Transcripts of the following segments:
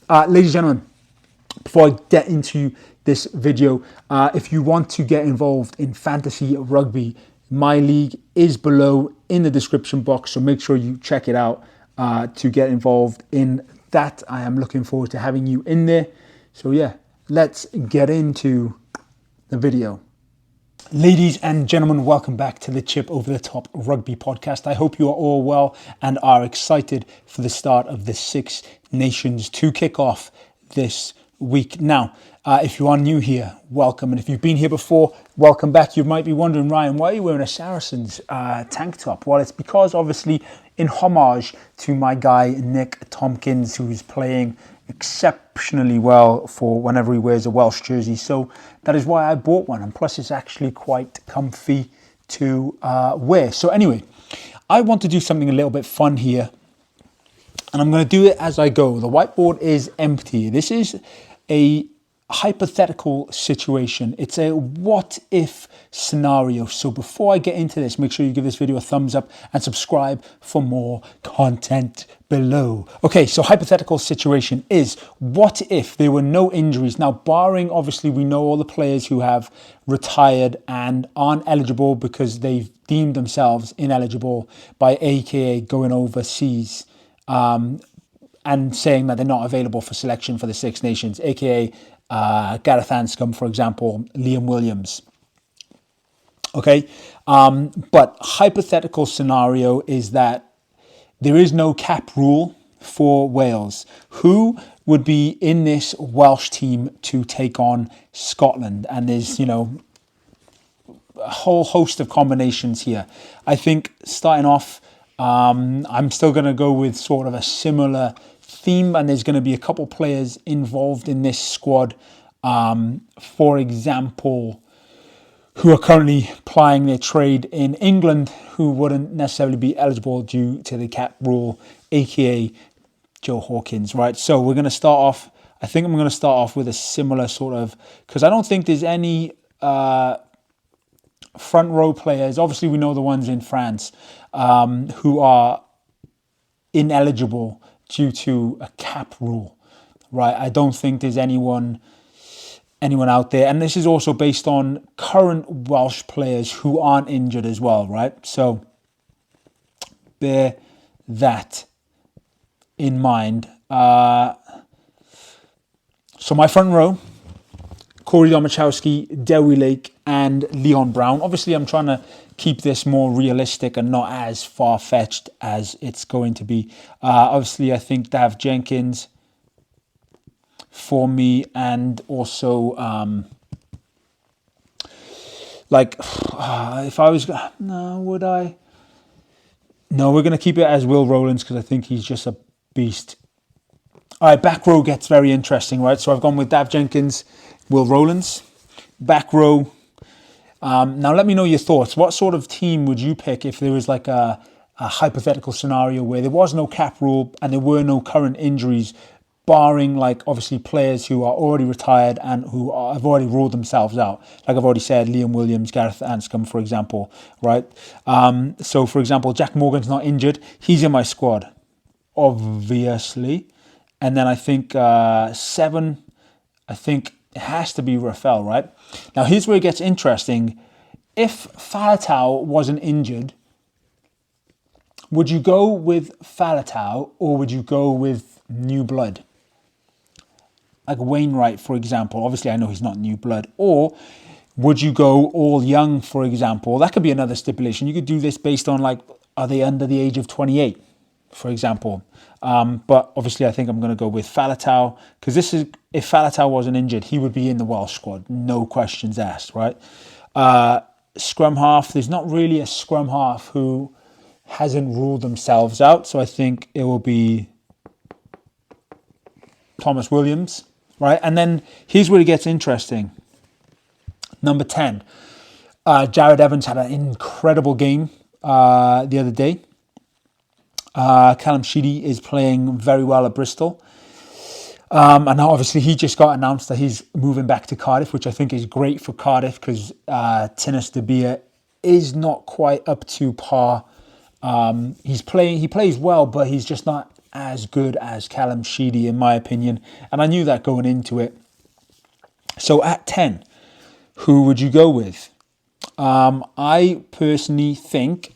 Ladies and gentlemen, before I get into this video, if you want to get involved in fantasy rugby, my league is below in the description box, so make sure you check it out to get involved in that. I am looking forward to having you in there. So yeah, let's get into the video. Ladies and gentlemen, welcome back to the Chip Over the Top Rugby podcast. I hope you are all well and are excited for the start of the Six Nations to kick off this week. Now, if you are new here, welcome. And if you've been here before, welcome back. You might be wondering, Ryan, why are you wearing a Saracens tank top? Well, it's because obviously in homage to my guy, Nick Tompkins, who's playing exceptionally well for whenever he wears a Welsh jersey. So that is why I bought one. And plus it's actually quite comfy to wear. So anyway, I want to do something a little bit fun here. And I'm going to do it as I go. The whiteboard is empty. This is a hypothetical situation. It's a what if scenario. So before I get into this, make sure you give this video a thumbs up and subscribe for more content below. Okay, so hypothetical situation is, what if there were no injuries? Now, barring, obviously, we know all the players who have retired and aren't eligible because they've deemed themselves ineligible by AKA going overseas and saying that they're not available for selection for the Six Nations, AKA Gareth Anscombe, for example, Liam Williams. Okay, but hypothetical scenario is that there is no cap rule for Wales. Who would be in this Welsh team to take on Scotland? And there's, you know, a whole host of combinations here. I think starting off, I'm still going to go with sort of a similar theme, and there's going to be a couple players involved in this squad, for example, who are currently plying their trade in England, who wouldn't necessarily be eligible due to the cap rule, aka Joe Hawkins, right? So we're going to start off, I think I'm going to start off with a similar sort of, because I don't think there's any front row players. Obviously we know the ones in France who are ineligible due to a cap rule, right? I don't think there's anyone out there. And this is also based on current Welsh players who aren't injured as well, right? So bear that in mind. So my front row, Corey Domachowski, Dewi Lake, and Leon Brown. Obviously, I'm trying to keep this more realistic and not as far-fetched as it's going to be. Obviously, I think Dav Jenkins for me, and also if I was, no, would I? No, we're going to keep it as Will Rowlands because I think he's just a beast. All right, back row gets very interesting, right? So I've gone with Dav Jenkins, Will Rowlands. Back row. Now let me know your thoughts. What sort of team would you pick if there was like a hypothetical scenario where there was no cap rule and there were no current injuries, barring like obviously players who are already retired and who have already ruled themselves out. Like I've already said, Liam Williams, Gareth Anscombe, for example, right? So for example, Jack Morgan's not injured. He's in my squad, obviously. And then I think 7, I think it has to be Rafael, right? Now here's where it gets interesting. If Faletau wasn't injured, would you go with Faletau or would you go with new blood? Like Wainwright, for example. Obviously, I know he's not new blood. Or would you go all young, for example? That could be another stipulation. You could do this based on, like, are they under the age of 28, for example? But obviously, I think I'm going to go with Faletau, because this is, if Faletau wasn't injured, he would be in the Welsh squad. No questions asked, right? Scrum half, there's not really a scrum half who hasn't ruled themselves out. So I think it will be Thomas Williams. Right, and then here's where it gets interesting. Number 10, Jared Evans had an incredible game the other day. Callum Sheedy is playing very well at Bristol. And now obviously he just got announced that he's moving back to Cardiff, which I think is great for Cardiff because Tinus de Beer is not quite up to par. He plays well, but he's just not as good as Callum Sheedy, in my opinion. And I knew that going into it. So at 10, who would you go with? I personally think,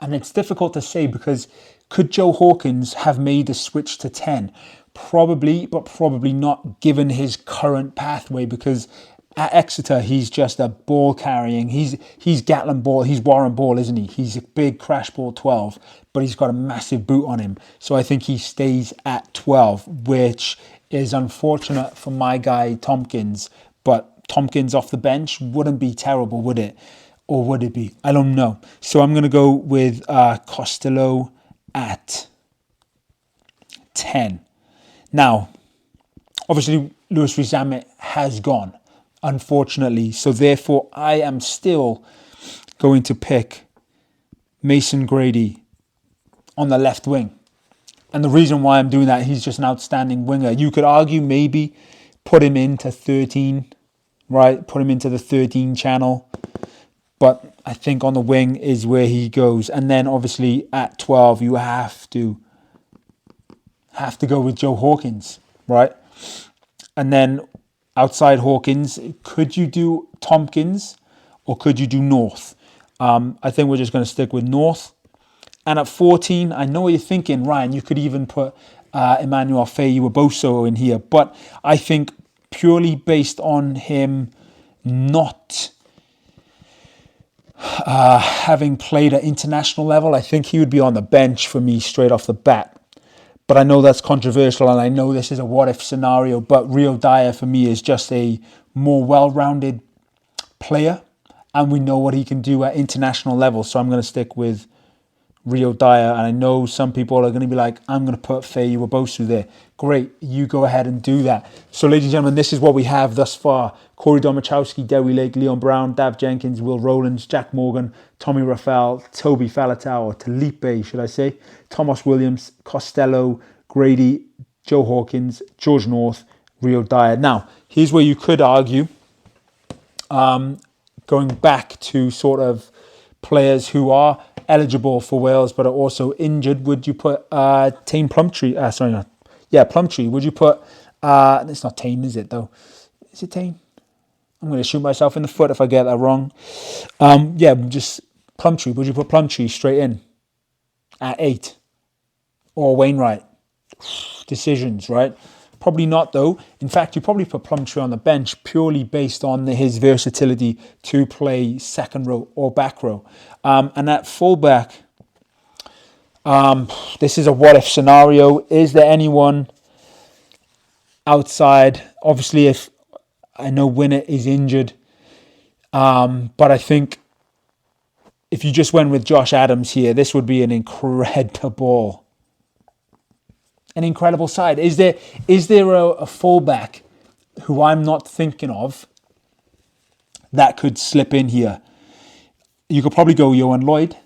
and it's difficult to say because could Joe Hawkins have made the switch to 10? Probably, but probably not given his current pathway, because at Exeter, he's just a ball carrying. He's Gatlin Ball. He's Warren Ball, isn't he? He's a big crash ball 12, but he's got a massive boot on him. So I think he stays at 12, which is unfortunate for my guy Tompkins. But Tompkins off the bench wouldn't be terrible, would it? Or would it be? I don't know. So I'm going to go with Costello at 10. Now, obviously, Lewis Rees-Zammit has gone, unfortunately. So therefore, I am still going to pick Mason Grady on the left wing. And the reason why I'm doing that, he's just an outstanding winger. You could argue maybe put him into 13, right? Put him into the 13 channel. But I think on the wing is where he goes. And then obviously at 12, you have to go with Joe Hawkins, right? And then outside Hawkins, could you do Tompkins or could you do North? I think we're just going to stick with North. And at 14, I know what you're thinking, Ryan, you could even put Emmanuel Fei-Iwaboso in here. But I think purely based on him not having played at international level, I think he would be on the bench for me straight off the bat. But I know that's controversial, and I know this is a what-if scenario, but Rio Dyer for me is just a more well-rounded player, and we know what he can do at international level. So I'm going to stick with Rio Dyer, and I know some people are going to be like, I'm going to put Fei-Iwaboso there. Great, you go ahead and do that. So ladies and gentlemen, this is what we have thus far. Corey Domachowski, Dewi Lake, Leon Brown, Dav Jenkins, Will Rowlands, Jack Morgan, Tommy Raphael, Toby Faletau, or Talipe, should I say, Thomas Williams, Costello, Grady, Joe Hawkins, George North, Rio Dyer. Now, here's where you could argue, going back to sort of players who are eligible for Wales but are also injured, would you put Tame Plumtree? Plumtree. Would you put, it's not Tame, is it though? Is it Tame? I'm going to shoot myself in the foot if I get that wrong. Just Plumtree. Would you put Plumtree straight in at 8? Or Wainwright? Decisions, right? Probably not though. In fact, you probably put Plumtree on the bench purely based on his versatility to play second row or back row. And at fullback, this is a what-if scenario. Is there anyone outside? Obviously, if I know Winnett is injured, but I think if you just went with Josh Adams here, this would be an incredible side. Is there a fullback who I'm not thinking of that could slip in here? You could probably go Johan Lloyd,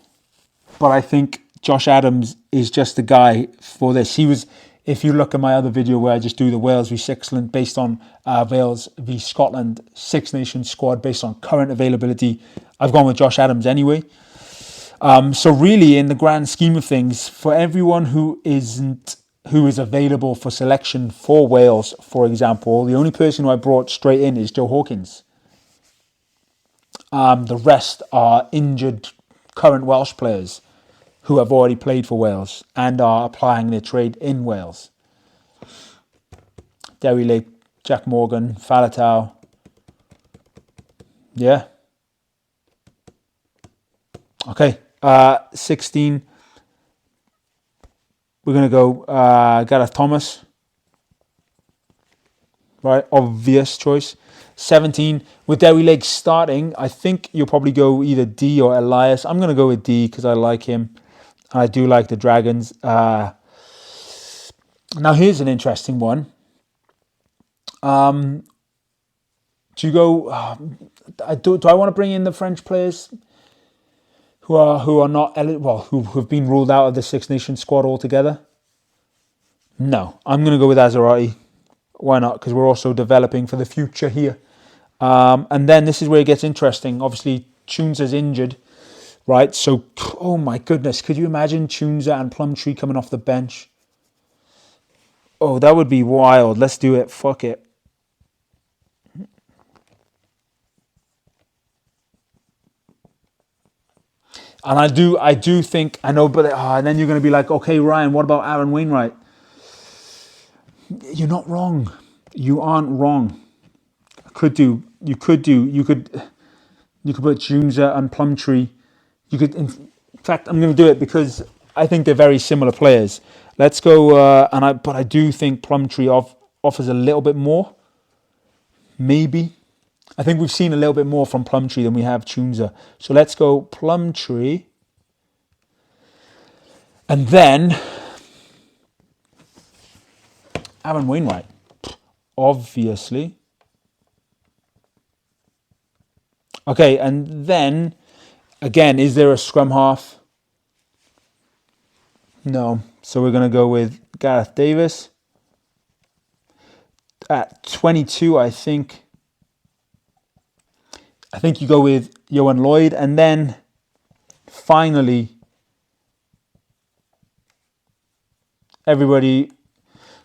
but I think Josh Adams is just the guy for this. He was, if you look at my other video where I just do the Wales v Sixland based on Wales v Scotland Six Nations squad based on current availability, I've gone with Josh Adams anyway. So really, in the grand scheme of things, for everyone who is available for selection for Wales, for example, the only person who I brought straight in is Joe Hawkins. The rest are injured current Welsh players who have already played for Wales and are applying their trade in Wales. Dewi Lake, Jack Morgan, Faletau. Yeah. Okay. 16. We're going to go Gareth Thomas. Right, obvious choice. 17, with Dewi Lake starting, I think you'll probably go either D or Elias. I'm going to go with D because I like him. I do like the Dragons. Now, here's an interesting one. Do you go... do I want to bring in the French players who are not eligible, who have been ruled out of the Six Nations squad altogether? No, I'm going to go with Azarati. Why not? Because we're also developing for the future here. And then this is where it gets interesting. Obviously, Chunza's injured, right? So, oh my goodness, could you imagine Chunza and Plumtree coming off the bench? Oh, that would be wild. Let's do it. Fuck it. And I do think, I know, but and then you're going to be like, okay, Ryan, what about Aaron Wainwright? You're not wrong. You aren't wrong. You could put Junza and Plumtree. You could, in fact, I'm going to do it because I think they're very similar players. Let's go, but I do think Plumtree offers a little bit more. Maybe. I think we've seen a little bit more from Plumtree than we have Chunza. So let's go Plumtree. And then Aaron Wainwright. Obviously. Okay, and then, again, is there a scrum half? No. So we're going to go with Gareth Davis. At 22, I think you go with Johan Lloyd. And then, finally, everybody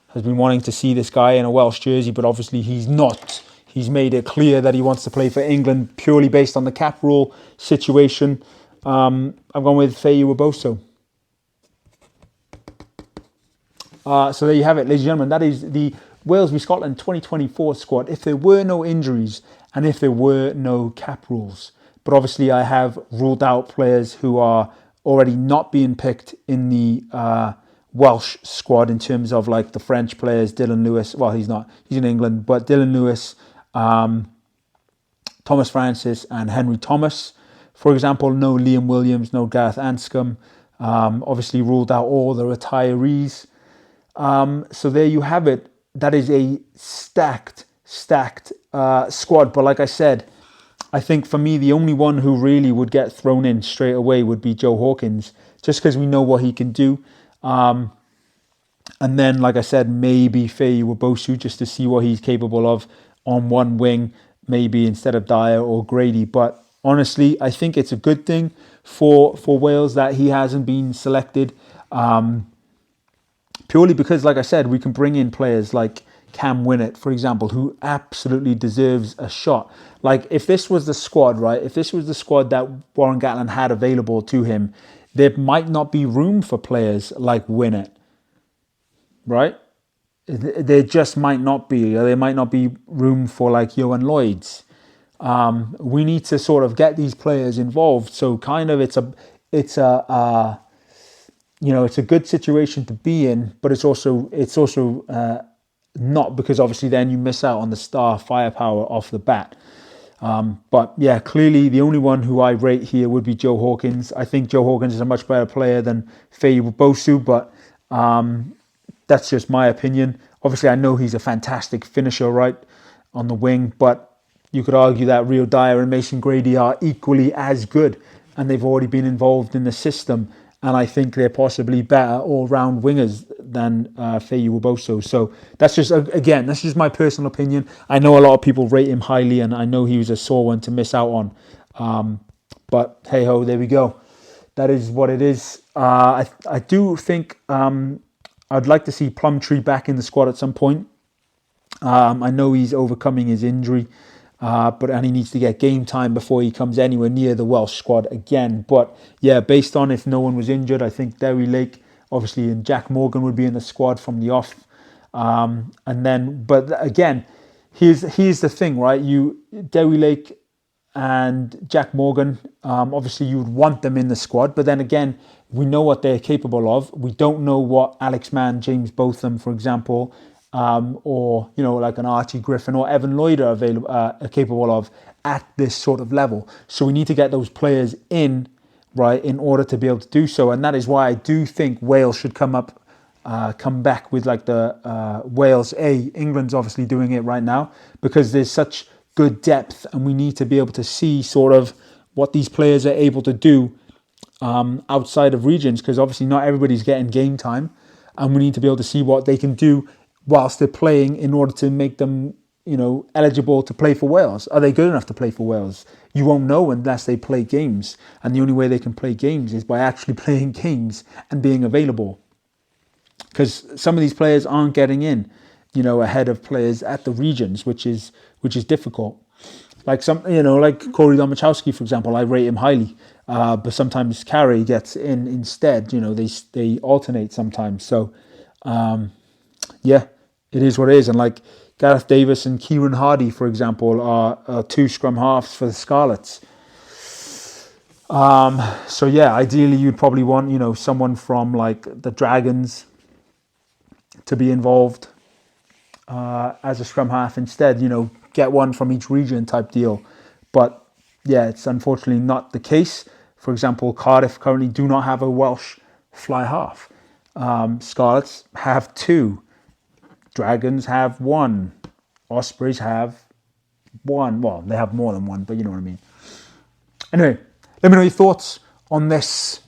has been wanting to see this guy in a Welsh jersey, but obviously he's not. He's made it clear that he wants to play for England purely based on the cap rule situation. I've gone with Favour Boso. So there you have it, ladies and gentlemen. That is the Wales v Scotland 2024 squad. If there were no injuries and if there were no cap rules. But obviously I have ruled out players who are already not being picked in the Welsh squad in terms of like the French players, Dylan Lewis. Well, he's not. He's in England. But Dylan Lewis, Thomas Francis and Henry Thomas. For example, no Liam Williams, no Gareth Anscombe. Obviously ruled out all the retirees. So there you have it. That is a stacked squad. But like I said, I think for me, the only one who really would get thrown in straight away would be Joe Hawkins, just because we know what he can do. And then, like I said, maybe Favour Bosu, just to see what he's capable of on one wing, maybe instead of Dyer or Grady. But honestly, I think it's a good thing for Wales that he hasn't been selected. Purely because, like I said, we can bring in players like Cam Winnett, for example, who absolutely deserves a shot. Like, if this was the squad, right? If this was the squad that Warren Gatland had available to him, there might not be room for players like Winnett, right? There just might not be. There might not be room for like Johan Lloyd's. We need to sort of get these players involved. So kind of it's a good situation to be in, but it's also not, because obviously then you miss out on the star firepower off the bat. But yeah, clearly the only one who I rate here would be Joe Hawkins. I think Joe Hawkins is a much better player than Favour Bosu, but that's just my opinion. Obviously, I know he's a fantastic finisher, right, on the wing, but you could argue that Rio Dyer and Mason Grady are equally as good, and they've already been involved in the system. And I think they're possibly better all-round wingers than Favour Bosu. So that's just my personal opinion. I know a lot of people rate him highly, and I know he was a sore one to miss out on. But hey-ho, there we go. That is what it is. I do think I'd like to see Plumtree back in the squad at some point. I know he's overcoming his injury. And he needs to get game time before he comes anywhere near the Welsh squad again. But yeah, based on if no one was injured, I think Derry Lake, obviously, and Jack Morgan would be in the squad from the off. But again, here's the thing, right? Derry Lake and Jack Morgan, obviously you would want them in the squad. But then again, we know what they're capable of. We don't know what Alex Mann, James Botham, for example, or like an Archie Griffin or Evan Lloyd are capable of at this sort of level. So we need to get those players in, right, in order to be able to do so. And that is why I do think Wales should come back with like the Wales A. England's obviously doing it right now because there's such good depth, and we need to be able to see sort of what these players are able to do outside of regions, because obviously not everybody's getting game time, and we need to be able to see what they can do whilst they're playing in order to make them, eligible to play for Wales. Are they good enough to play for Wales? You won't know unless they play games. And the only way they can play games is by actually playing games and being available. because some of these players aren't getting in, ahead of players at the regions, which is difficult. Like like Corey Domachowski, for example, I rate him highly, but sometimes Carey gets in instead. They alternate sometimes. So, yeah, it is what it is. And like Gareth Davis and Kieran Hardy, for example, are 2 scrum halves for the Scarlets. So yeah, ideally you'd probably want, someone from like the Dragons to be involved as a scrum half instead, get one from each region type deal. But yeah, it's unfortunately not the case. For example, Cardiff currently do not have a Welsh fly half. Scarlets have 2. Dragons have 1. Ospreys have 1. Well, they have more than 1, but you know what I mean. Anyway, let me know your thoughts on this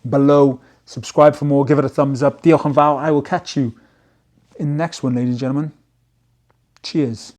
below. Subscribe for more. Give it a thumbs up. Diolch Yn Fawr. I will catch you in the next one, ladies and gentlemen. Cheers.